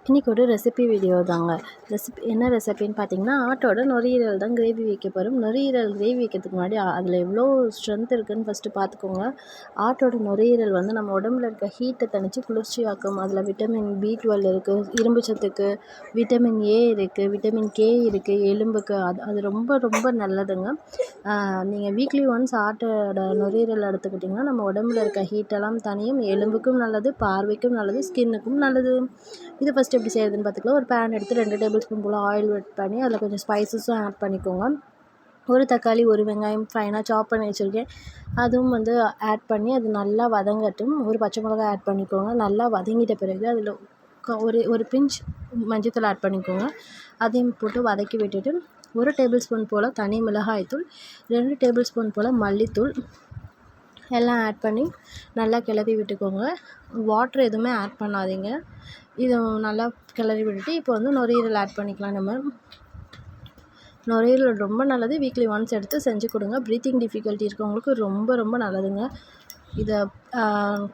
இன்றைக்கி ஒரு recipe video தாங்க. என்ன ரெசிபின்னு பார்த்தீங்கன்னா, ஆட்டோட நுரையீரல் தான் கிரேவி வைக்க போகிறோம். நுரையீரல் கிரேவி வைக்கிறதுக்கு முன்னாடி அதில் எவ்வளோ ஸ்ட்ரென்த் இருக்குதுன்னு ஃபஸ்ட்டு பார்த்துக்கோங்க. ஆட்டோட நுரையீரல் வந்து நம்ம உடம்புல இருக்க ஹீட்டை தணித்து குளிர்ச்சியாக்கும். அதில் விட்டமின் B12 இருக்குது, இரும்பு சத்துக்கு, விட்டமின் A இருக்குது, விட்டமின் K இருக்குது, எலும்புக்கு. அது ரொம்ப ரொம்ப நல்லதுங்க. நீங்கள் வீக்லி ஒன்ஸ் ஆட்டோட நுரையீரல் எடுத்துக்கிட்டிங்கன்னா நம்ம உடம்புல இருக்க ஹீட்டெல்லாம் தனியும், எலும்புக்கும் நல்லது, பார்வைக்கும் நல்லது, ஸ்கின்னுக்கும் நல்லது. இது ஃபஸ்ட்டு எப்படி செய்கிறதுன்னு பார்த்துக்கலாம். ஒரு பேன் எடுத்து 2 டேபிள் ஸ்பூன் போல் ஆயில் ஆட் பண்ணி அதில் கொஞ்சம் ஸ்பைசஸும் ஆட் பண்ணிக்கோங்க. ஒரு தக்காளி, ஒரு வெங்காயம் ஃபைனாக சாப் பண்ணி வச்சுருக்கேன், அதுவும் வந்து ஆட் பண்ணி அது நல்லா வதங்கட்டும். ஒரு பச்சை மிளகாய் ஆட் பண்ணிக்கோங்க. நல்லா வதங்கிட்ட பிறகு அதில் ஒரு பிஞ்ச் மஞ்சத்தூள் ஆட் பண்ணிக்கோங்க. அதையும் போட்டு வதக்கி விட்டுட்டு 1 டேபிள் ஸ்பூன் போல் தனி மிளகாய்த்தூள், 2 டேபிள் ஸ்பூன் போல் மல்லித்தூள் எல்லாம் ஆட் பண்ணி நல்லா கிளறி விட்டுக்கோங்க. வாட்டர் எதுவுமே ஆட் பண்ணாதீங்க. இதை நல்லா கிளறி விட்டுட்டு இப்போ வந்து நுரையீரல் ஆட் பண்ணிக்கலாம். நம்ம நுரையீரல் ரொம்ப நல்லது. வீக்லி ஒன்ஸ் எடுத்து செஞ்சு கொடுங்க. ப்ரீத்திங் டிஃபிகல்ட்டி இருக்கவங்களுக்கு ரொம்ப ரொம்ப நல்லதுங்க. இதை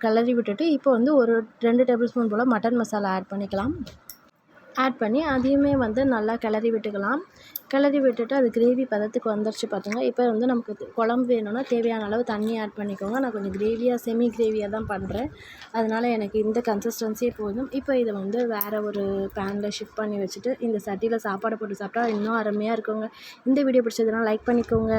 கிளறி விட்டுட்டு இப்போ வந்து ஒரு 2 டேபிள் ஸ்பூன் போல் மட்டன் மசாலா ஆட் பண்ணிக்கலாம். ஆட் பண்ணி அதையுமே வந்து நல்லா கிளறி விட்டுக்கலாம். கிளறி விட்டுட்டு அது கிரேவி பதத்துக்கு வந்துருச்சு பார்த்துங்க. இப்போ வந்து நமக்கு குழம்பு வேணும்னா தேவையான அளவு தண்ணி ஆட் பண்ணிக்கோங்க. நான் கொஞ்சம் கிரேவியாக செமி கிரேவியாக தான் பண்ணுறேன், அதனால் எனக்கு இந்த கன்சிஸ்டன்சியே போதும். இப்போ இதை வந்து வேறு ஒரு பேனில் ஷிஃப்ட் பண்ணி வச்சுட்டு இந்த சட்டியில் சாப்பாடு போட்டு சாப்பிட்டா இன்னும் அருமையாக இருக்குங்க. இந்த வீடியோ பிடிச்சதுன்னா லைக் பண்ணிக்கோங்க.